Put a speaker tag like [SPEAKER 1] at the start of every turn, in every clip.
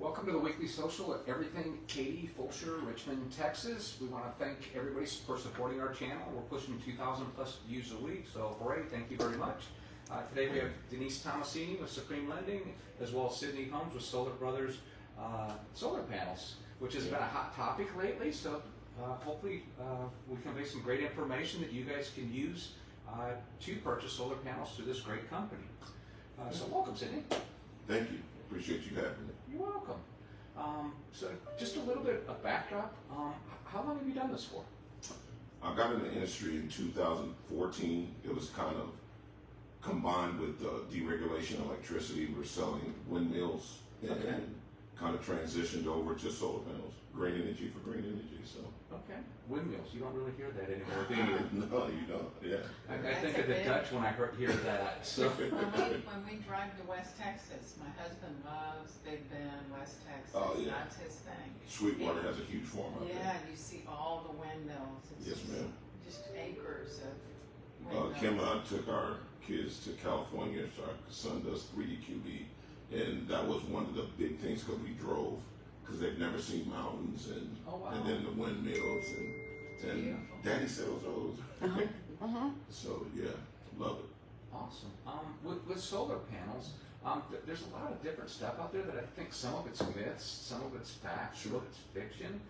[SPEAKER 1] Welcome to the weekly social at everything Katy, Fulshear, Richmond, Texas. We want to thank everybody for supporting our channel. We're pushing 2,000 plus views a week, so hooray, thank you very much. Today we have Denise Tomasini with Supreme Lending, as well as Sidney Holmes with SolarBros solar panels, which has been a hot topic lately. So hopefully we convey some great information that you guys can use to purchase solar panels through this great company. So welcome, Sidney.
[SPEAKER 2] Thank you. Appreciate you having me.
[SPEAKER 1] You're welcome. So just a little bit of backdrop. How long have you done this for?
[SPEAKER 2] I got in the industry in 2014. It was kind of combined with deregulation of electricity. We're selling windmills and kind of transitioned over to solar panels. Green energy for green energy. So
[SPEAKER 1] Okay. Windmills. You don't really hear that anymore, do you?
[SPEAKER 2] no, you don't. Yeah.
[SPEAKER 1] I think of the Dutch when I hear that. So
[SPEAKER 3] When we drive to West Texas, my husband loves Big Bend, West Texas.
[SPEAKER 2] Oh, yeah.
[SPEAKER 3] That's his thing.
[SPEAKER 2] Sweetwater has a huge farm out
[SPEAKER 3] Yeah, you see all the windmills. It's
[SPEAKER 2] there. Yes, ma'am.
[SPEAKER 3] just acres of windmills.
[SPEAKER 2] Kim and I took our kids to California. So our son does 3D QB, and that was one of the big things because we drove. Because they've never seen mountains and and then the windmills and Daddy sells those. So yeah, love it.
[SPEAKER 1] awesome. With solar panels, there's a lot of different stuff out there that I think some of it's myths, some of it's facts, some of it's fiction.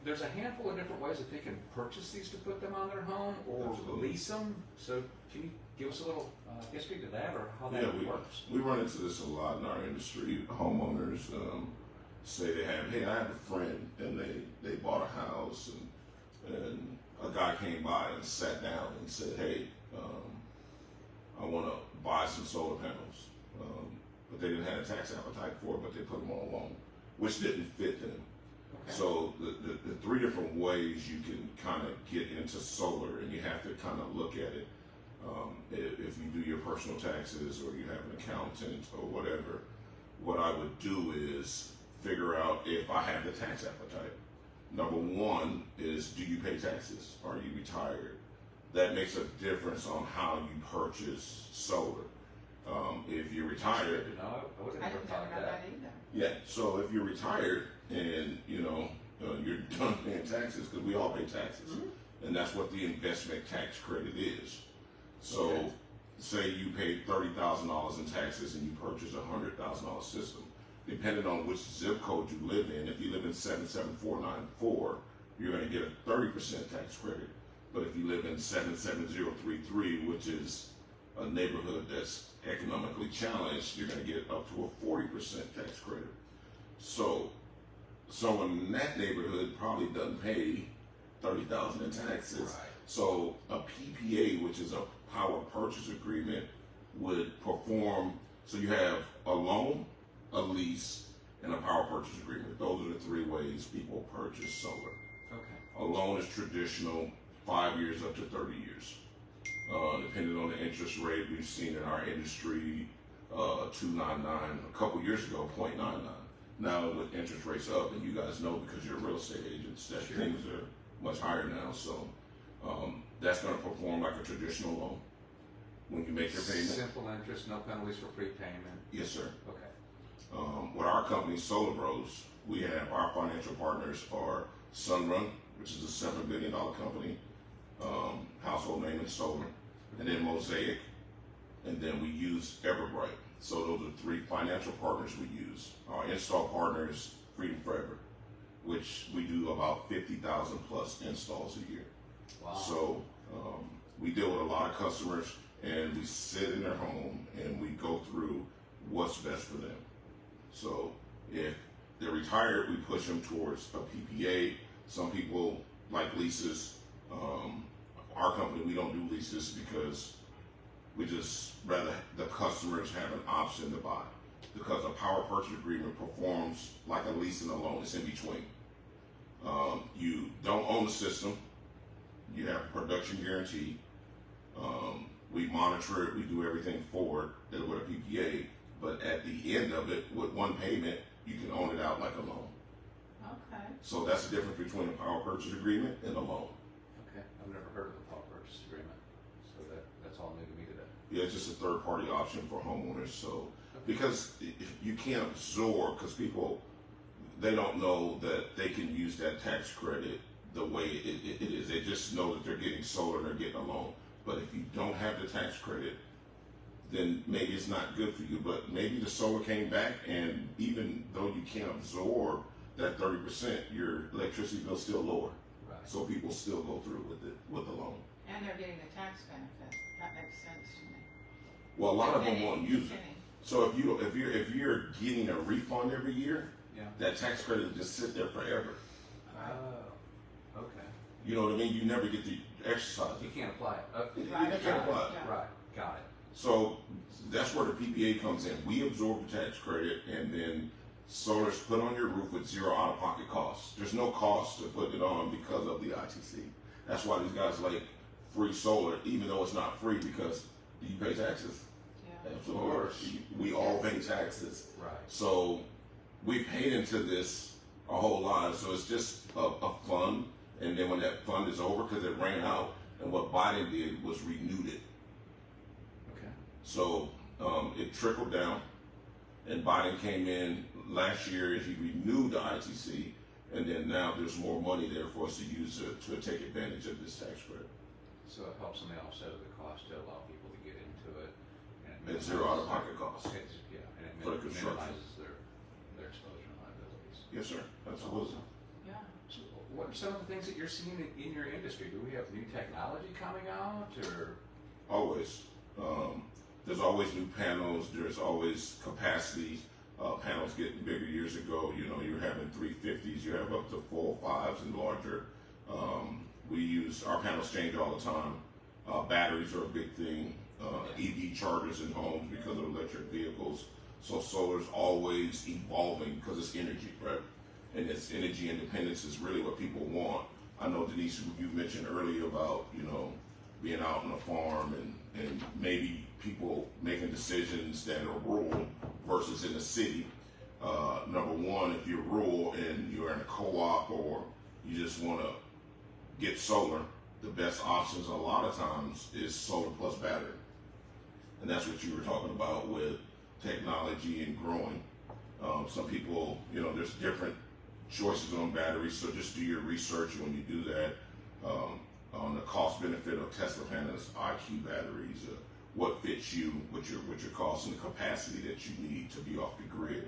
[SPEAKER 1] There's a handful of different ways that they can purchase these to put them on their home or lease them. So can you give us a little history to that or how that works?
[SPEAKER 2] We run into this a lot in our industry. Homeowners say they have, hey, I have a friend and they bought a house and a guy came by and sat down and said, hey, I want to buy some solar panels. But they didn't have a tax appetite for it, but they put them on a loan, which didn't fit them. Okay. So the three different ways you can kind of get into solar, and you have to kind of look at it. If you do your personal taxes or you have an accountant or whatever, what I would do is figure out if I have the tax appetite. Number one is, do you pay taxes? Are you retired? That makes a difference on how you purchase solar. If you're retired,
[SPEAKER 1] I would
[SPEAKER 3] I
[SPEAKER 1] never
[SPEAKER 3] didn't know
[SPEAKER 1] thought
[SPEAKER 3] about
[SPEAKER 1] that.
[SPEAKER 3] that either.
[SPEAKER 2] yeah. So if you're retired and you're done paying taxes, because we all pay taxes, and that's what the investment tax credit is. So, say you paid $30,000 in taxes and you purchased a $100,000 system. Depending on which zip code you live in, if you live in 77494, you're going to get a 30% tax credit. But if you live in 77033, which is a neighborhood that's economically challenged, you're going to get up to a 40% tax credit. So, someone in that neighborhood probably doesn't pay $30,000 in taxes.
[SPEAKER 1] Right.
[SPEAKER 2] So a PPA, which is a power purchase agreement, would perform. So you have a loan, a lease, and a power purchase agreement. Those are the three ways people purchase solar.
[SPEAKER 1] Okay.
[SPEAKER 2] A loan is traditional, 5 years up to 30 years. Depending on the interest rate, we've seen in our industry 2.99 a couple years ago, 0.99. Now with interest rates up, and you guys know because you're real estate agents that things are much higher now. So that's going to perform like a traditional loan. When you make your payment,
[SPEAKER 1] Simple interest, no penalties for prepayment.
[SPEAKER 2] yes, sir.
[SPEAKER 1] Okay.
[SPEAKER 2] With our company, SolarBros, we have our financial partners are Sunrun, which is a $7 billion company, household name in solar, and then Mosaic, and then we use Everbright. So those are three financial partners we use. Our install partner is Freedom Forever, which we do about 50,000 plus installs a year.
[SPEAKER 1] Wow.
[SPEAKER 2] So we deal with a lot of customers, and we sit in their home and we go through what's best for them. So if they're retired, we push them towards a PPA. Some people like leases. Our company, we don't do leases because we just rather the customers have an option to buy, because a power purchase agreement performs like a lease and a loan. It's in between. You don't own the system. You have a production guarantee. We monitor it. We do everything for it with a PPA. But at the end of it, with one payment, you can own it out like a loan.
[SPEAKER 3] Okay.
[SPEAKER 2] So that's the difference between a power purchase agreement and a loan.
[SPEAKER 1] Okay. I've never heard of a power purchase agreement, so that's all new to me today.
[SPEAKER 2] Yeah, it's just a third-party option for homeowners. So because you can't absorb, because people, they don't know that they can use that tax credit the way it is. They just know that they're getting solar and they're getting a loan. But if you don't have the tax credit, then maybe it's not good for you. But maybe the solar came back, and even though you can't absorb that 30%, your electricity bill's still lower.
[SPEAKER 1] Right.
[SPEAKER 2] So people still go through with the loan.
[SPEAKER 3] And they're getting the tax benefit. That makes sense to me.
[SPEAKER 2] Well, a lot of them
[SPEAKER 3] Penny,
[SPEAKER 2] won't use it.
[SPEAKER 3] penny.
[SPEAKER 2] So if you're getting a refund every year,
[SPEAKER 1] Yeah.
[SPEAKER 2] that tax credit will just sit there forever.
[SPEAKER 1] Oh, okay.
[SPEAKER 2] You know what I mean? You never get to exercise
[SPEAKER 1] You
[SPEAKER 2] it.
[SPEAKER 1] can't apply it.
[SPEAKER 2] You
[SPEAKER 3] Right,
[SPEAKER 2] can't apply it.
[SPEAKER 3] yeah.
[SPEAKER 1] Right, got it.
[SPEAKER 2] So that's where the PPA comes in. We absorb the tax credit, and then solar's put on your roof with zero out-of-pocket costs. There's no cost to put it on because of the ITC. That's why these guys like free solar, even though it's not free, because you pay taxes.
[SPEAKER 3] Yeah.
[SPEAKER 2] Absolutely.
[SPEAKER 1] Of course.
[SPEAKER 2] We all pay taxes.
[SPEAKER 1] Right.
[SPEAKER 2] So we paid into this our whole lives. So it's just a fund. And then when that fund is over, because it ran out, and what Biden did was renewed it.
[SPEAKER 1] Okay.
[SPEAKER 2] So it trickled down, and Biden came in last year and he renewed the ITC, and then now there's more money there for us to use to take advantage of this tax credit.
[SPEAKER 1] So it helps them offset the cost to allow people to get into it. And
[SPEAKER 2] At zero out-of-pocket costs.
[SPEAKER 1] Yeah, and it
[SPEAKER 2] For the construction.
[SPEAKER 1] minimizes their exposure and liabilities.
[SPEAKER 2] Yes, sir. Absolutely.
[SPEAKER 3] Yeah.
[SPEAKER 1] So what are some of the things that you're seeing in your industry? Do we have new technology coming out, or?
[SPEAKER 2] Always. There's always new panels. There's always capacity. Panels getting bigger. Years ago, you know, you're having 350s. You have up to 405s and larger. We use, our panels change all the time. Batteries are a big thing. EV chargers in homes because of electric vehicles. So solar's always evolving because it's energy, right? And it's energy independence is really what people want. I know, Denise, you mentioned earlier about, you know, being out on a farm and maybe people making decisions that are rural versus in the city. Number one, if you're rural and you're in a co-op or you just want to get solar, the best options a lot of times is solar plus battery. And that's what you were talking about with technology and growing. Some people, you know, there's different choices on batteries, so just do your research when you do that. On the cost benefit of Tesla panels, IQ batteries, what fits you, what your cost and the capacity that you need to be off the grid.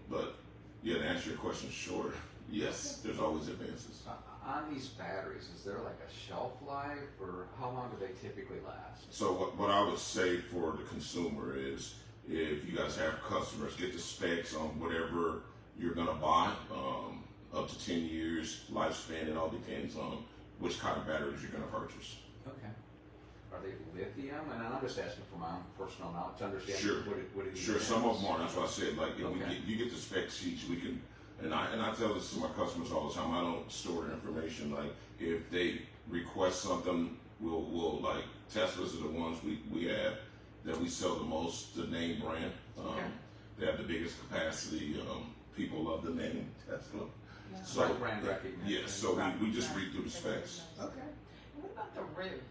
[SPEAKER 2] But yeah, to answer your question short, yes, there's always advances.
[SPEAKER 1] On these batteries, is there like a shelf life, or how long do they typically last?
[SPEAKER 2] So what I would say for the consumer is, if you guys have customers, get the specs on whatever you're gonna buy. Up to 10 years lifespan. It all depends on which kind of batteries you're gonna purchase.
[SPEAKER 1] Okay. Are they lithium? And I'm just asking for my own personal knowledge to understand
[SPEAKER 2] Sure.
[SPEAKER 1] what it
[SPEAKER 2] Sure,
[SPEAKER 1] is.
[SPEAKER 2] some of them are. That's why I said, like, if
[SPEAKER 1] Okay.
[SPEAKER 2] you get the spec sheets, we can, and I tell this to my customers all the time. I don't store their information. Like, if they request something, we'll like, Teslas are the ones we have that we sell the most, the name brand.
[SPEAKER 1] Okay.
[SPEAKER 2] They have the biggest capacity. People love the name Tesla.
[SPEAKER 3] Yeah.
[SPEAKER 2] So,
[SPEAKER 1] Like brand recognition.
[SPEAKER 2] yeah, so we just read through the specs.
[SPEAKER 1] Okay.
[SPEAKER 3] And what about the rib?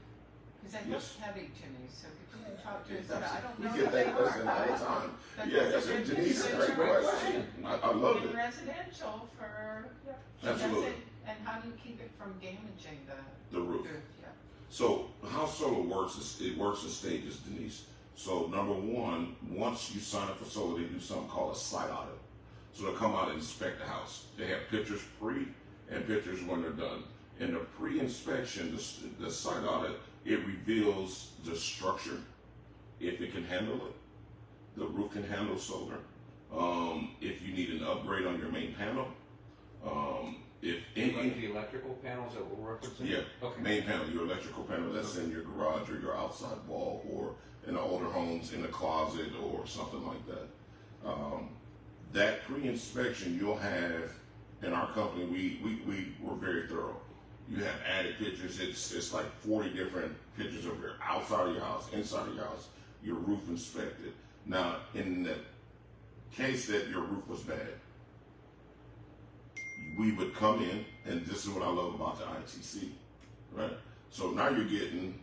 [SPEAKER 3] Because that
[SPEAKER 2] Yes.
[SPEAKER 3] looks heavy to me, so could you talk to us about, I don't
[SPEAKER 2] We
[SPEAKER 3] know
[SPEAKER 2] get
[SPEAKER 3] what they
[SPEAKER 2] that
[SPEAKER 3] are.
[SPEAKER 2] question all the time.
[SPEAKER 3] But
[SPEAKER 2] Yeah,
[SPEAKER 3] that's
[SPEAKER 2] that's
[SPEAKER 3] a
[SPEAKER 2] Denise,
[SPEAKER 3] good
[SPEAKER 2] great
[SPEAKER 3] question.
[SPEAKER 2] question. I love
[SPEAKER 3] In
[SPEAKER 2] it.
[SPEAKER 3] residential for,
[SPEAKER 2] Absolutely.
[SPEAKER 3] and how do you keep it from damaging the
[SPEAKER 2] The roof.
[SPEAKER 3] roof? Yeah.
[SPEAKER 2] So how solar works is it works in stages, Denise. So number one, once you sign up for solar, they do something called a site audit. So they'll come out and inspect the house. They have pictures pre and pictures when they're done. In the pre-inspection, the site audit, it reveals the structure, if it can handle it. The roof can handle solar. If you need an upgrade on your main panel, if
[SPEAKER 1] Like
[SPEAKER 2] any,
[SPEAKER 1] the electrical panels that we're referencing?
[SPEAKER 2] yeah,
[SPEAKER 1] Okay.
[SPEAKER 2] main panel, your electrical panel that's in your garage or your outside wall, or in the older homes in the closet or something like that. That pre-inspection you'll have in our company, we were very thorough. You have added pictures. It's like 40 different pictures of your outside of your house, inside of your house, your roof inspected. Now, in the case that your roof was bad, we would come in, and this is what I love about the ITC, right? So now you're getting,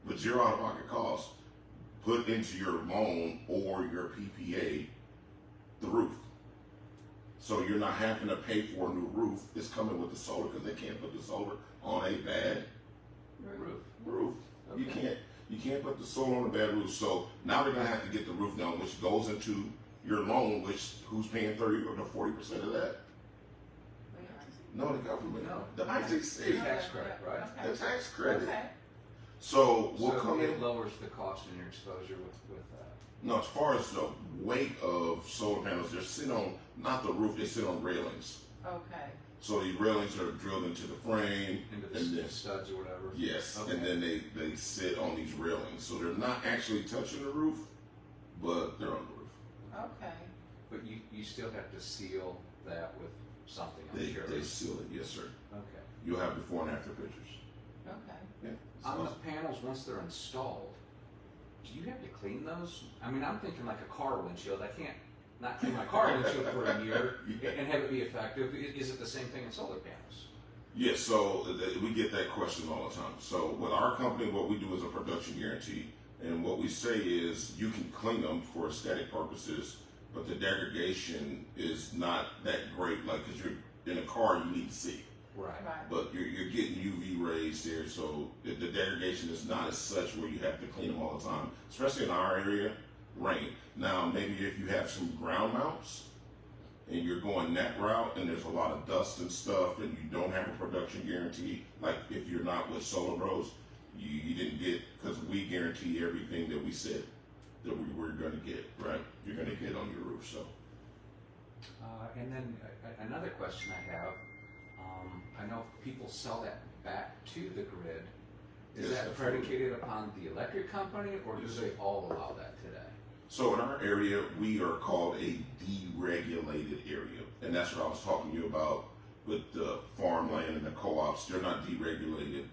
[SPEAKER 2] with zero out-of-pocket costs, put into your loan or your PPA the roof. So you're not having to pay for a new roof. It's coming with the solar because they can't put the solar on a bad roof.
[SPEAKER 1] Okay.
[SPEAKER 2] You can't put the solar on a bad roof. So now they're gonna have to get the roof done, which goes into your loan, which who's paying 30 or 40% of that? No, the government.
[SPEAKER 1] No.
[SPEAKER 2] The
[SPEAKER 1] The
[SPEAKER 2] ITC.
[SPEAKER 1] tax credit, right?
[SPEAKER 3] Okay.
[SPEAKER 2] The tax credit.
[SPEAKER 3] Okay.
[SPEAKER 2] So we'll
[SPEAKER 1] So
[SPEAKER 2] come
[SPEAKER 1] it
[SPEAKER 2] in.
[SPEAKER 1] lowers the cost and your exposure with that.
[SPEAKER 2] No, as far as the weight of solar panels, they're sitting on not the roof, they sit on railings.
[SPEAKER 3] Okay.
[SPEAKER 2] So these railings are drilled into the frame,
[SPEAKER 1] Into
[SPEAKER 2] and
[SPEAKER 1] the
[SPEAKER 2] then
[SPEAKER 1] studs or whatever.
[SPEAKER 2] yes,
[SPEAKER 1] Okay.
[SPEAKER 2] and then they sit on these railings. So they're not actually touching the roof, but they're on the roof.
[SPEAKER 3] Okay.
[SPEAKER 1] But you still have to seal that with something, I'm
[SPEAKER 2] They
[SPEAKER 1] sure.
[SPEAKER 2] they seal it, yes sir.
[SPEAKER 1] Okay.
[SPEAKER 2] You'll have before and after pictures.
[SPEAKER 3] Okay.
[SPEAKER 2] Yeah.
[SPEAKER 1] On the panels, once they're installed, do you have to clean those? I mean, I'm thinking like a car windshield. I can't not clean my car windshield for a year and have it be effective. Is it the same thing in solar panels?
[SPEAKER 2] Yes, so we get that question all the time. So with our company, what we do is a production guarantee, and what we say is you can clean them for aesthetic purposes, but the degradation is not that great. Like, because you're in a car, you need to see,
[SPEAKER 1] Right.
[SPEAKER 3] Right.
[SPEAKER 2] but you're getting UV rays there, so the degradation is not as such where you have to clean them all the time, especially in our area, rain. Now, maybe if you have some ground mounts and you're going that route and there's a lot of dust and stuff and you don't have a production guarantee, like if you're not with SolarBros, you didn't get, because we guarantee everything that we said that we were going to get, right? You're going to get on your roof, so.
[SPEAKER 1] And then another question I have, I know people sell that back to the grid. Is
[SPEAKER 2] Yes,
[SPEAKER 1] that
[SPEAKER 2] absolutely.
[SPEAKER 1] predicated upon the electric company, or do
[SPEAKER 2] Yes.
[SPEAKER 1] they all allow that today?
[SPEAKER 2] So in our area, we are called a deregulated area, and that's what I was talking to you about with the farmland and the co-ops. They're not deregulated.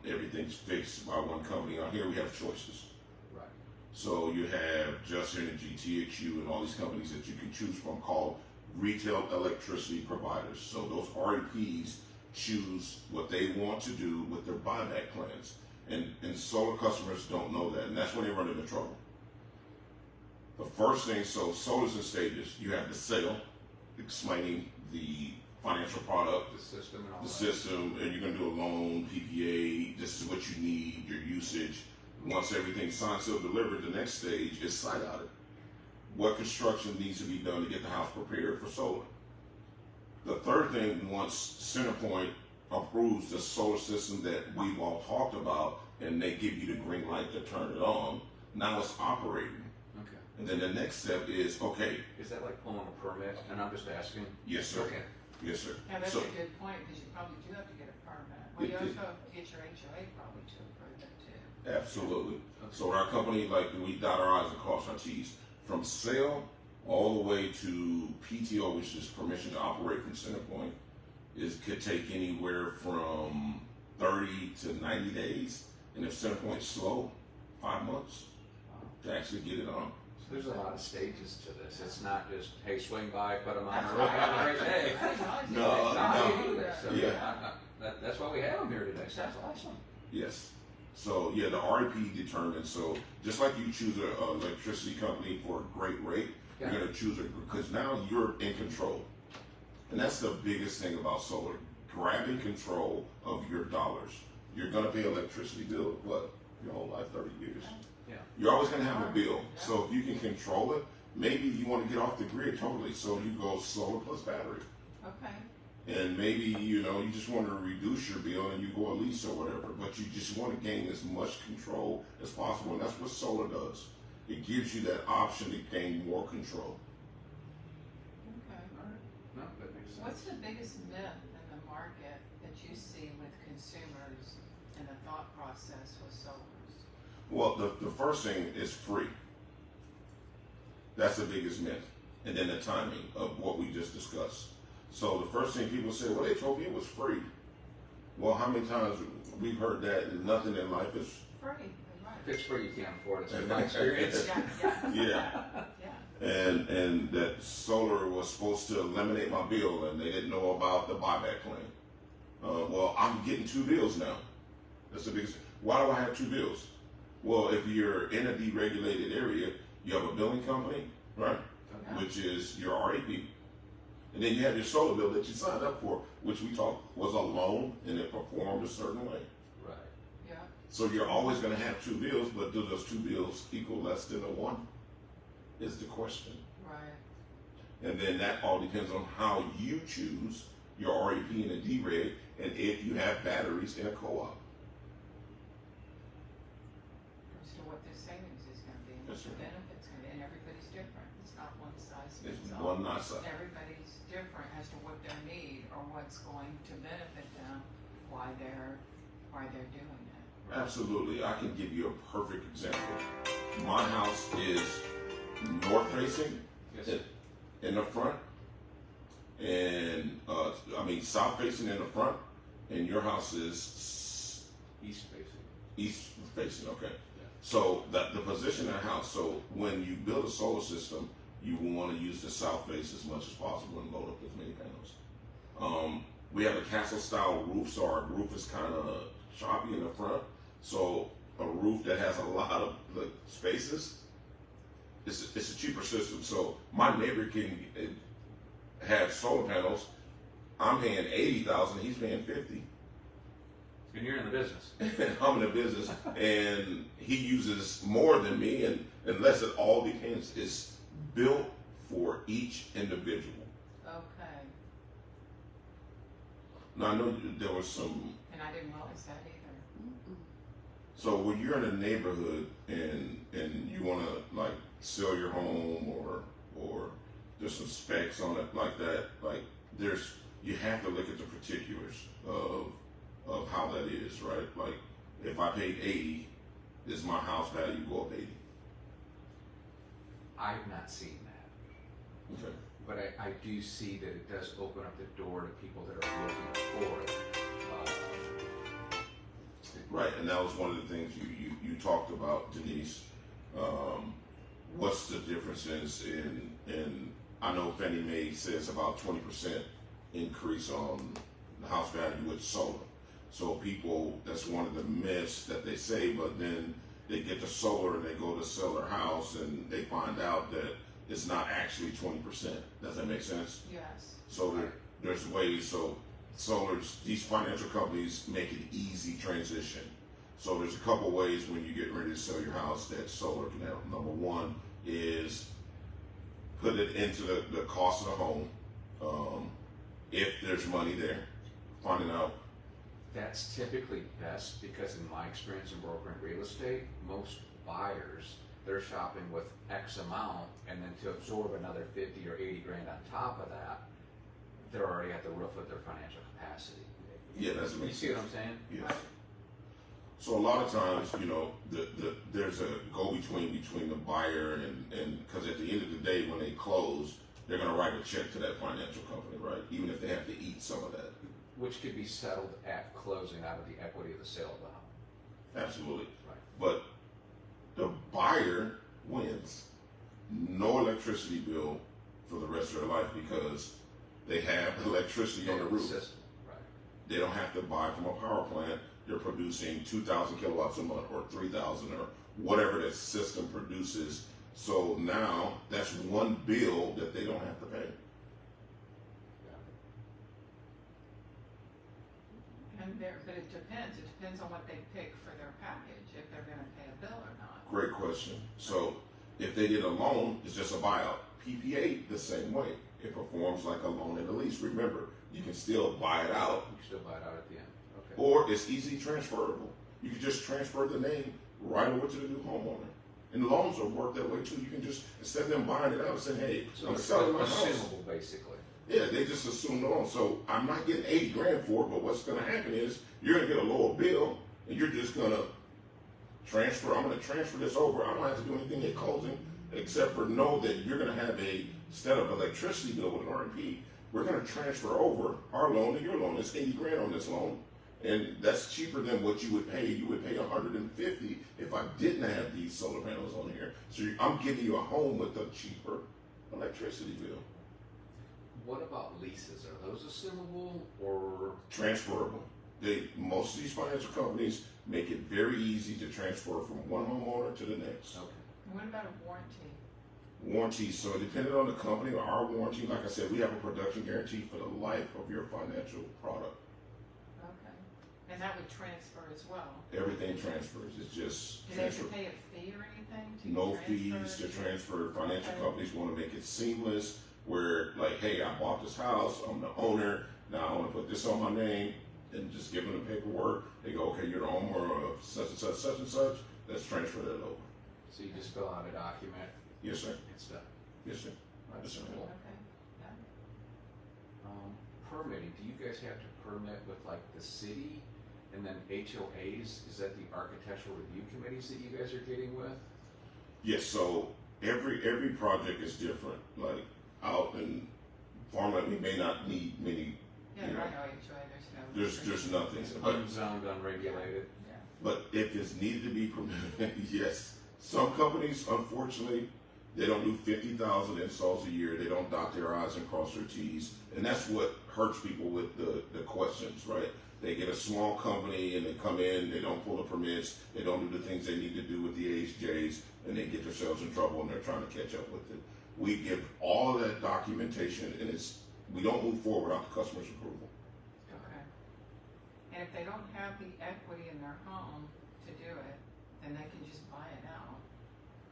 [SPEAKER 2] Everything's fixed by one company. Out here, we have choices.
[SPEAKER 1] Right.
[SPEAKER 2] So you have Just Energy, TXU, and all these companies that you can choose from called retail electricity providers. So those REPs choose what they want to do with their buyback plans. And solar customers don't know that, and that's when they run into trouble. The first thing, so solar's in stages. You have the sale, explaining the financial product,
[SPEAKER 1] The system and all
[SPEAKER 2] the
[SPEAKER 1] that.
[SPEAKER 2] system, and you're gonna do a loan, PPA, this is what you need, your usage. Once everything's signed, sealed, delivered, the next stage is site audit. What construction needs to be done to get the house prepared for solar? The third thing, once CenterPoint approves the solar system that we've all talked about, and they give you the green light to turn it on, now it's operating.
[SPEAKER 1] Okay.
[SPEAKER 2] And then the next step is, okay,
[SPEAKER 1] Is that like pulling a permit? And I'm just asking.
[SPEAKER 2] yes sir,
[SPEAKER 1] Okay.
[SPEAKER 2] yes sir.
[SPEAKER 3] Yeah, that's
[SPEAKER 2] So-
[SPEAKER 3] a good point, because you probably do have to get a permit. Well, you also have to get your HOA probably to approve it too.
[SPEAKER 2] Absolutely. So our company, like, we dot our I's and cross our T's. From sale all the way to PTO, which is permission to operate from CenterPoint, could take anywhere from 30 to 90 days. And if CenterPoint's slow, 5 months to actually get it on.
[SPEAKER 1] So there's a lot of stages to this. It's not just, hey, swing by, put them on a roof, have a great day.
[SPEAKER 2] No,
[SPEAKER 1] It's not how
[SPEAKER 2] no.
[SPEAKER 1] you do this. So
[SPEAKER 2] Yeah.
[SPEAKER 1] that's why we have them here today. So that's awesome.
[SPEAKER 2] Yes. So yeah, the REP determines. So just like you choose a electricity company for a great rate,
[SPEAKER 1] Yeah.
[SPEAKER 2] you're gonna choose because now you're in control, and that's the biggest thing about solar: grabbing control of your dollars. You're gonna pay electricity bill what your whole life, 30 years.
[SPEAKER 1] Yeah.
[SPEAKER 2] You're always gonna have a bill. So if you can control it, maybe you want to get off the grid totally. So you go solar plus battery.
[SPEAKER 3] Okay.
[SPEAKER 2] And maybe, you just want to reduce your bill and you go a lease or whatever, but you just want to gain as much control as possible. And that's what solar does. It gives you that option to gain more control.
[SPEAKER 3] Okay.
[SPEAKER 1] All right. No, that makes sense.
[SPEAKER 3] What's the biggest myth in the market that you see with consumers and the thought process with solars?
[SPEAKER 2] Well, the first thing is free. That's the biggest myth. And then the timing of what we just discussed. So the first thing people say, well, they told me it was free. Well, how many times we've heard that and nothing in life is
[SPEAKER 3] Free, right.
[SPEAKER 1] If it's free, you can't afford it. So in my experience.
[SPEAKER 3] Yeah.
[SPEAKER 2] Yeah. And that solar was supposed to eliminate my bill, and they didn't know about the buyback plan. Well, I'm getting 2 bills now. That's the biggest. Why do I have 2 bills? Well, if you're in a deregulated area, you have a billing company, right?
[SPEAKER 3] Okay.
[SPEAKER 2] Which is your RAP. And then you have your solar bill that you signed up for, which we talked was a loan and it performed a certain way.
[SPEAKER 1] Right.
[SPEAKER 3] Yeah.
[SPEAKER 2] So you're always going to have two bills, but do those two bills equal less than a one? Is the question.
[SPEAKER 3] Right.
[SPEAKER 2] And then that all depends on how you choose your REP and a DREG, and if you have batteries in a co-op.
[SPEAKER 3] As to what their savings is going to be, and what
[SPEAKER 2] That's
[SPEAKER 3] the
[SPEAKER 2] right.
[SPEAKER 3] benefits going to be, and everybody's different. It's not one size
[SPEAKER 2] It's
[SPEAKER 3] fits all.
[SPEAKER 2] one not size.
[SPEAKER 3] Everybody's different as to what their need or what's going to benefit them, why they're doing it.
[SPEAKER 2] Absolutely. I can give you a perfect example. My house is north facing
[SPEAKER 1] Yes.
[SPEAKER 2] in the front, and south facing in the front, and your house is
[SPEAKER 1] East facing.
[SPEAKER 2] east facing. Okay. So the position of the house. So when you build a solar system, you will want to use the south face as much as possible and load up as many panels. We have a castle style roof, so our roof is kind of choppy in the front. So a roof that has a lot of spaces, it's a cheaper system. So my neighbor can have solar panels. I'm paying $80,000. He's paying $50,000.
[SPEAKER 1] And you're in the business.
[SPEAKER 2] I'm in the business, and he uses more than me, and unless it all depends. It's built for each individual.
[SPEAKER 3] Okay.
[SPEAKER 2] Now I know there was some.
[SPEAKER 3] And I didn't realize that either.
[SPEAKER 2] So when you're in a neighborhood and you want to like sell your home or there's some specs on it like that, like you have to look at the particulars of how that is, right? Like if I paid 80, does my house value go up 80?
[SPEAKER 1] I've not seen that.
[SPEAKER 2] Okay.
[SPEAKER 1] But I do see that it does open up the door to people that are looking for it.
[SPEAKER 2] Right, and that was one of the things you talked about, Denise. What's the difference in I know Fannie Mae says about 20% increase on the house value with solar. So people, that's one of the myths that they say, but then they get the solar and they go to sell their house and they find out that it's not actually 20%. Does that make sense?
[SPEAKER 3] Yes.
[SPEAKER 2] So there's ways, so these financial companies make an easy transition. So there's a couple ways when you get ready to sell your house that solar can help. Number one is put it into the cost of the home, if there's money there, finding out.
[SPEAKER 1] That's typically best because in my experience in brokering real estate, most buyers, they're shopping with X amount, and then to absorb another 50 or 80 grand on top of that, they're already at the roof of their financial capacity.
[SPEAKER 2] Yeah, that's
[SPEAKER 1] You
[SPEAKER 2] makes
[SPEAKER 1] see
[SPEAKER 2] sense.
[SPEAKER 1] what I'm saying?
[SPEAKER 2] Yes. So a lot of times, there's a go-between between the buyer and because at the end of the day, when they close, they're going to write a check to that financial company, right? Even if they have to eat some of that.
[SPEAKER 1] Which could be settled at closing out of the equity of the sale of the home.
[SPEAKER 2] Absolutely.
[SPEAKER 1] Right.
[SPEAKER 2] But the buyer wins. No electricity bill for the rest of their life because they have electricity on the roof.
[SPEAKER 1] System. Right.
[SPEAKER 2] They don't have to buy from a power plant. They're producing 2,000 kilowatts a month or 3,000 or whatever that system produces. So now that's one bill that they don't have to pay.
[SPEAKER 3] But it depends. It depends on what they pick for their package, if they're going to pay a bill or not.
[SPEAKER 2] Great question. So if they did a loan, it's just a buyout. PPA, the same way. It performs like a loan and a lease. Remember, you can still buy it out.
[SPEAKER 1] You can still buy it out at the end. Okay.
[SPEAKER 2] Or it's easily transferable. You can just transfer the name right over to the new homeowner. And loans will work that way too. You can just, instead of them buying it out and saying, hey,
[SPEAKER 1] So
[SPEAKER 2] I'm
[SPEAKER 1] it's
[SPEAKER 2] selling my house.
[SPEAKER 1] assumable, basically.
[SPEAKER 2] Yeah, they just assume the loan. So I'm not getting 80 grand for it, but what's going to happen is you're going to get a lower bill and you're just going to transfer. I'm going to transfer this over. I don't have to do anything at closing except for know that you're going to have instead of electricity bill with an RMP, we're going to transfer over our loan to your loan. It's 80 grand on this loan. And that's cheaper than what you would pay. You would pay 150 if I didn't have these solar panels on here. So I'm giving you a home with a cheaper electricity bill.
[SPEAKER 1] What about leases? Are those assumable or?
[SPEAKER 2] Transferable. Most of these financial companies make it very easy to transfer from one homeowner to the next.
[SPEAKER 1] Okay.
[SPEAKER 3] What about a warranty?
[SPEAKER 2] Warranty, so depending on the company or our warranty, like I said, we have a production guarantee for the life of your financial product.
[SPEAKER 3] Okay. And that would transfer as well?
[SPEAKER 2] Everything transfers. It's just
[SPEAKER 3] Do they have to
[SPEAKER 2] transfer.
[SPEAKER 3] pay a fee or anything to
[SPEAKER 2] No
[SPEAKER 3] transfer?
[SPEAKER 2] fees to transfer. Financial
[SPEAKER 3] Okay.
[SPEAKER 2] companies want to make it seamless where, like, hey, I bought this house, I'm the owner, now I want to put this on my name, and just give them the paperwork. They go, okay, you're the owner of such and such, such and such, let's transfer that over.
[SPEAKER 1] So you just fill out a document,
[SPEAKER 2] Yes, sir.
[SPEAKER 1] it's done.
[SPEAKER 2] Yes, sir.
[SPEAKER 1] That's
[SPEAKER 2] Yes, sir.
[SPEAKER 1] simple.
[SPEAKER 3] Okay, yeah.
[SPEAKER 1] Permitting, do you guys have to permit with like the city and then HOAs? Is that the architectural review committees that you guys are getting with?
[SPEAKER 2] Yes, so every project is different. Like out in farmland, we may not need many.
[SPEAKER 3] Yeah,
[SPEAKER 2] You know,
[SPEAKER 3] right, HOA, there's no.
[SPEAKER 2] there's nothing. But
[SPEAKER 1] Unzoned, unregulated?
[SPEAKER 3] Yeah.
[SPEAKER 2] But if it's needed to be permitted, yes. Some companies, unfortunately, they don't do 50,000 installs a year. They don't dot their I's and cross their T's. And that's what hurts people with the questions, right? They get a small company and they come in, they don't pull the permits, they don't do the things they need to do with the AHJs, and they get themselves in trouble and they're trying to catch up with it. We give all of that documentation, and we don't move forward without the customer's approval.
[SPEAKER 3] Okay. And if they don't have the equity in their home to do it, then they can just buy it out.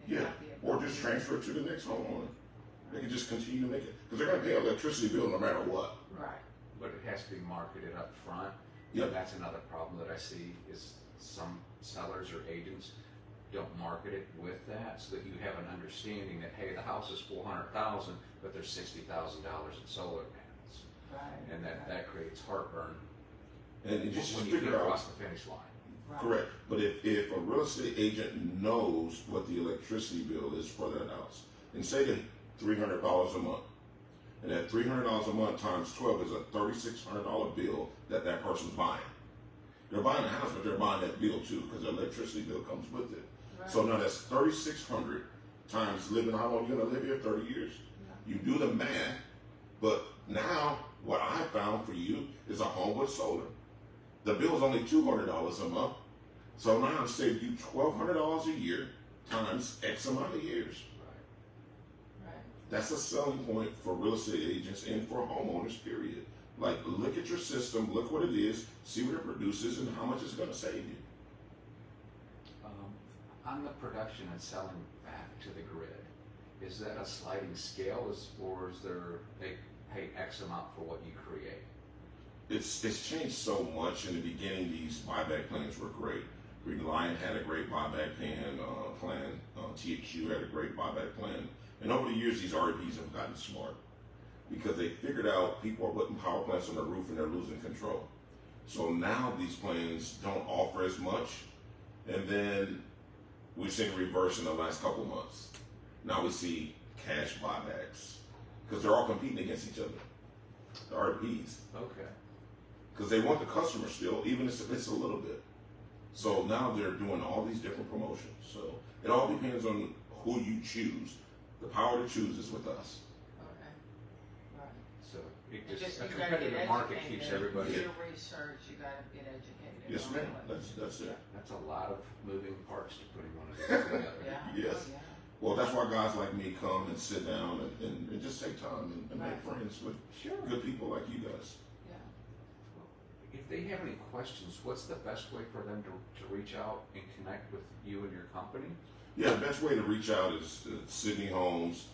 [SPEAKER 3] They
[SPEAKER 2] Yeah,
[SPEAKER 3] have the
[SPEAKER 2] or
[SPEAKER 3] ability.
[SPEAKER 2] just transfer it to the next homeowner. They can just continue to make it, because they're gonna pay an electricity bill no matter what.
[SPEAKER 3] Right.
[SPEAKER 1] But it has to be marketed up front.
[SPEAKER 2] Yep.
[SPEAKER 1] And that's another problem that I see is some sellers or agents don't market it with that so that you have an understanding that, hey, the house is 400,000, but there's $60,000 in solar panels.
[SPEAKER 3] Right.
[SPEAKER 1] And that creates heartburn
[SPEAKER 2] And you just
[SPEAKER 1] when you get
[SPEAKER 2] figure out,
[SPEAKER 1] across the finish line.
[SPEAKER 3] Right.
[SPEAKER 2] correct, but if a real estate agent knows what the electricity bill is for that house, and say that $300 a month, and that $300 a month times 12 is a $3,600 bill that person's buying. They're buying a house, but they're buying that bill too, because the electricity bill comes with it.
[SPEAKER 3] Right.
[SPEAKER 2] So now that's 3,600 times living, how long you gonna live here? 30 years.
[SPEAKER 3] Yeah.
[SPEAKER 2] You do the math, but now what I found for you is a home with solar. The bill's only $200 a month, so now I'm saving you $1,200 a year times X amount of years.
[SPEAKER 3] Right.
[SPEAKER 2] That's a selling point for real estate agents and for homeowners, period. Like, look at your system, look what it is, see what it produces, and how much it's gonna save you.
[SPEAKER 1] On the production and selling back to the grid, is that a sliding scale, or is there, they pay X amount for what you create?
[SPEAKER 2] It's changed so much. In the beginning, these buyback plans were great. Reliant had a great buyback plan. THU had a great buyback plan. And over the years, these REPs have gotten smart because they figured out people are putting power plants on the roof and they're losing control. So now these plans don't offer as much. And then we've seen reverse in the last couple of months. Now we see cash buybacks because they're all competing against each other. The REPs.
[SPEAKER 1] Okay.
[SPEAKER 2] Because they want the customer still, even if it's a little bit. So now they're doing all these different promotions. So it all depends on who you choose. The power to choose is with us.
[SPEAKER 3] Okay. Right.
[SPEAKER 1] So it
[SPEAKER 3] It's
[SPEAKER 1] just, a
[SPEAKER 3] you gotta get
[SPEAKER 1] competitive market
[SPEAKER 3] educated.
[SPEAKER 1] keeps everybody,
[SPEAKER 3] Do your research, you gotta get educated.
[SPEAKER 2] Yes,
[SPEAKER 3] on
[SPEAKER 2] ma'am.
[SPEAKER 3] what-
[SPEAKER 2] That's it.
[SPEAKER 1] that's a lot of moving parts to putting one of these together.
[SPEAKER 3] Yeah.
[SPEAKER 2] Yes.
[SPEAKER 3] Yeah.
[SPEAKER 2] Well, that's why guys like me come and sit down and just take time and make
[SPEAKER 3] Right.
[SPEAKER 2] friends with
[SPEAKER 1] Sure.
[SPEAKER 2] good people like you guys.
[SPEAKER 3] Yeah.
[SPEAKER 1] If they have any questions, what's the best way for them to reach out and connect with you and your company?
[SPEAKER 2] Yeah, the best way to reach out is Sidney Holmes.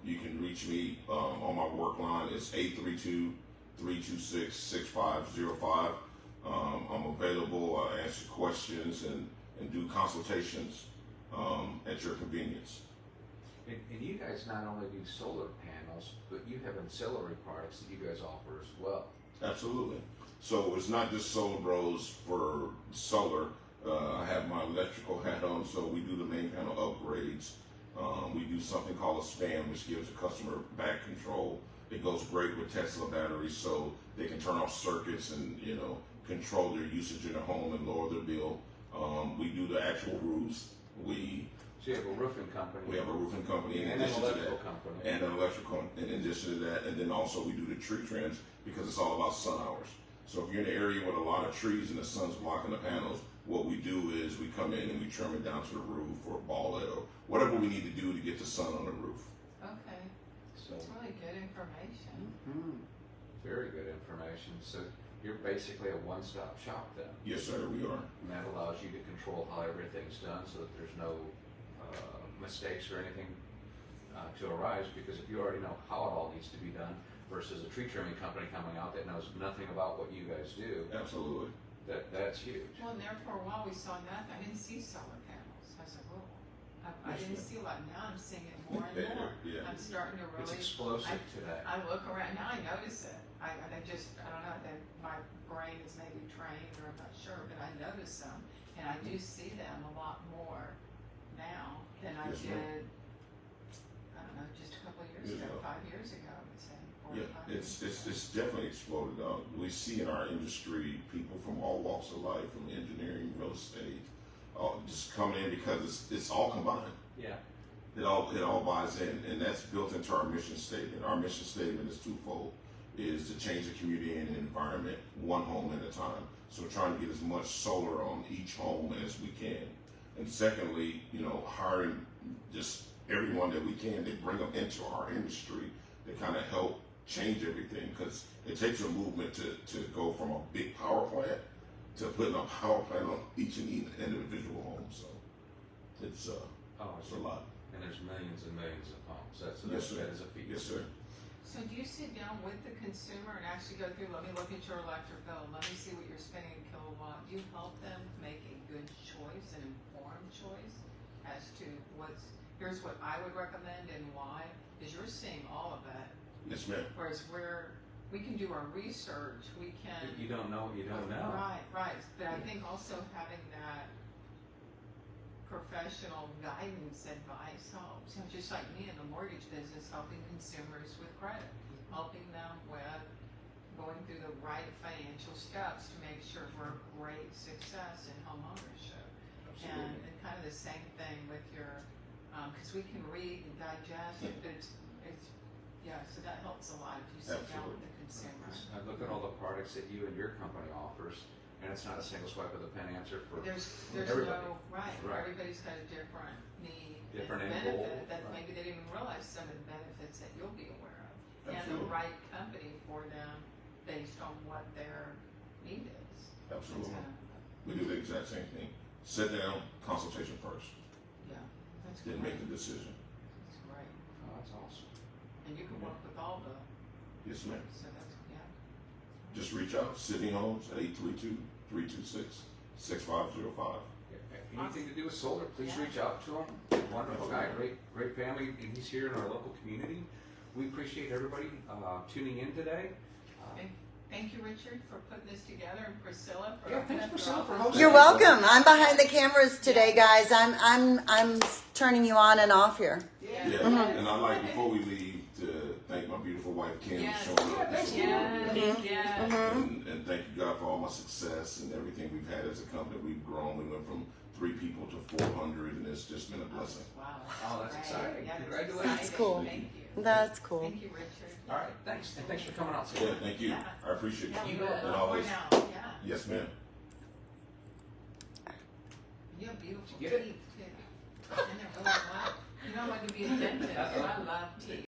[SPEAKER 2] You can reach me on my work line. It's 832-326-6505. I'm available. I answer questions and do consultations at your convenience.
[SPEAKER 1] And you guys not only do solar panels, but you have ancillary products that you guys offer as well.
[SPEAKER 2] Absolutely. So it's not just SolarBros for solar. I have my electrical hat on, so we do the main panel upgrades. We do something called a span, which gives the customer back control. It goes great with Tesla batteries, so they can turn off circuits and control their usage in their home and lower their bill. We do the actual roofs.
[SPEAKER 1] So you have a roofing company.
[SPEAKER 2] We have a roofing company in
[SPEAKER 1] and an
[SPEAKER 2] addition to
[SPEAKER 1] electrical
[SPEAKER 2] that,
[SPEAKER 1] company.
[SPEAKER 2] and an electrical in addition to that, and then also we do the tree trims because it's all about sun hours. So if you're in an area with a lot of trees and the sun's blocking the panels, what we do is we come in and we trim it down to the roof or ball it or whatever we need to do to get the sun on the roof.
[SPEAKER 3] Okay,
[SPEAKER 1] So,
[SPEAKER 3] that's really good information.
[SPEAKER 1] very good information. So you're basically a one-stop shop then.
[SPEAKER 2] Yes, sir, we are.
[SPEAKER 1] And that allows you to control how everything's done so that there's no mistakes or anything to arise, because if you already know how it all needs to be done versus a tree trimming company coming out that knows nothing about what you guys do,
[SPEAKER 2] Absolutely.
[SPEAKER 1] that's huge.
[SPEAKER 3] Well, and there for a while we saw nothing. I didn't see solar panels as a rule. I
[SPEAKER 2] Yes,
[SPEAKER 3] didn't
[SPEAKER 2] ma'am.
[SPEAKER 3] see a lot. Now I'm seeing it more and more.
[SPEAKER 2] Yeah.
[SPEAKER 3] I'm starting to
[SPEAKER 1] It's
[SPEAKER 3] really.
[SPEAKER 1] explosive today.
[SPEAKER 3] I look around now. I notice it. I don't know. That my brain is maybe trained, or I'm not sure, but I notice them, and I do see them a lot more now than I
[SPEAKER 2] Yes, ma'am.
[SPEAKER 3] did. I don't know, just a couple of years
[SPEAKER 2] Years
[SPEAKER 3] ago,
[SPEAKER 2] ago.
[SPEAKER 3] 5 years ago, I would say. 4
[SPEAKER 2] Yeah,
[SPEAKER 3] or 5 years
[SPEAKER 2] it's
[SPEAKER 3] ago.
[SPEAKER 2] definitely exploded. We see in our industry people from all walks of life, from engineering, real estate, just coming in because it's all combined.
[SPEAKER 1] Yeah.
[SPEAKER 2] It all buys in, and that's built into our mission statement. Our mission statement is twofold: is to change the community and the environment one home at a time. So we're trying to get as much solar on each home as we can. And secondly, hiring just everyone that we can to bring them into our industry to kind of help change everything, because it takes a movement to go from a big power plant to putting a power plant on each and each individual home. So it's
[SPEAKER 1] Oh,
[SPEAKER 2] a lot.
[SPEAKER 1] And there's millions and millions of homes.
[SPEAKER 2] Yes, sir.
[SPEAKER 1] That is a feat.
[SPEAKER 2] Yes, sir.
[SPEAKER 3] So do you sit down with the consumer and actually go through, let me look at your electric bill, let me see what you're spending a kilowatt? Do you help them make a good choice, an informed choice as to here's what I would recommend and why? Because you're seeing all of that.
[SPEAKER 2] Yes, ma'am.
[SPEAKER 3] Whereas we can do our research, we can.
[SPEAKER 1] You don't know what you don't know.
[SPEAKER 3] Right. But I think also having that professional guidance, advice helps. Just like me in the mortgage business, helping consumers with credit, helping them with going through the right financial steps to make sure we're a great success in home ownership. And kind of the same thing with your, because we can read and digest, but it's so that helps a lot if you sit down with the consumer.
[SPEAKER 1] I look at all the products that you and your company offers, and it's not a single swipe of the pen answer for
[SPEAKER 3] There's
[SPEAKER 1] everybody.
[SPEAKER 3] right.
[SPEAKER 1] Right.
[SPEAKER 3] Everybody's got a different need,
[SPEAKER 1] Different
[SPEAKER 3] and
[SPEAKER 1] end
[SPEAKER 3] benefit
[SPEAKER 1] goal,
[SPEAKER 3] that
[SPEAKER 1] right.
[SPEAKER 3] maybe they didn't even realize some of the benefits that you'll be aware of, and
[SPEAKER 2] Absolutely.
[SPEAKER 3] the right company for them based on what their need is.
[SPEAKER 2] Absolutely.
[SPEAKER 3] That's
[SPEAKER 2] We do the exact same thing. Sit down, consultation first,
[SPEAKER 3] yeah, that's
[SPEAKER 2] then
[SPEAKER 3] great.
[SPEAKER 2] make the decision.
[SPEAKER 3] That's great,
[SPEAKER 1] Oh, that's awesome.
[SPEAKER 3] and you can work with all the.
[SPEAKER 2] Yes, ma'am.
[SPEAKER 3] So that's
[SPEAKER 2] Just reach out, Sidney Holmes at 832-326-6505.
[SPEAKER 1] Anything to do with solar, please
[SPEAKER 3] Yeah.
[SPEAKER 1] reach out to him. Wonderful guy, great family, and he's here in our local community. We appreciate everybody tuning in today.
[SPEAKER 3] Thank you, Richard, for putting this together, and Priscilla for
[SPEAKER 1] Yeah,
[SPEAKER 3] opening
[SPEAKER 1] thanks,
[SPEAKER 3] up your
[SPEAKER 1] Priscilla, for
[SPEAKER 3] office.
[SPEAKER 1] hosting.
[SPEAKER 4] You're welcome. I'm behind the cameras today, guys. I'm turning you on and off here.
[SPEAKER 3] Yeah.
[SPEAKER 2] Yeah, and I'd like, before we leave, to thank my beautiful wife, Kim,
[SPEAKER 3] Yes.
[SPEAKER 2] for showing up this morning.
[SPEAKER 3] Yeah.
[SPEAKER 2] And thank you, God, for all my success and everything we've had as a company. We've grown. We went from 3 people to 400, and it's just been a blessing.
[SPEAKER 3] Wow.
[SPEAKER 1] Oh, that's
[SPEAKER 3] Great.
[SPEAKER 1] exciting.
[SPEAKER 3] Yeah,
[SPEAKER 1] Congratulations.
[SPEAKER 3] exciting.
[SPEAKER 4] That's cool.
[SPEAKER 3] Thank you.
[SPEAKER 4] That's cool.
[SPEAKER 3] Thank you, Richard.
[SPEAKER 1] All right, thanks, and thanks for coming out
[SPEAKER 2] Yeah,
[SPEAKER 1] today.
[SPEAKER 2] thank you.
[SPEAKER 3] Yeah.
[SPEAKER 2] I appreciate
[SPEAKER 3] Yeah,
[SPEAKER 2] you.
[SPEAKER 3] we will.
[SPEAKER 2] And
[SPEAKER 3] For
[SPEAKER 2] always,
[SPEAKER 3] now, yeah.
[SPEAKER 2] yes, ma'am.
[SPEAKER 3] You have beautiful
[SPEAKER 1] Get it?
[SPEAKER 3] teeth, too. I never really liked- You know, I want to be a dentist. I love teeth.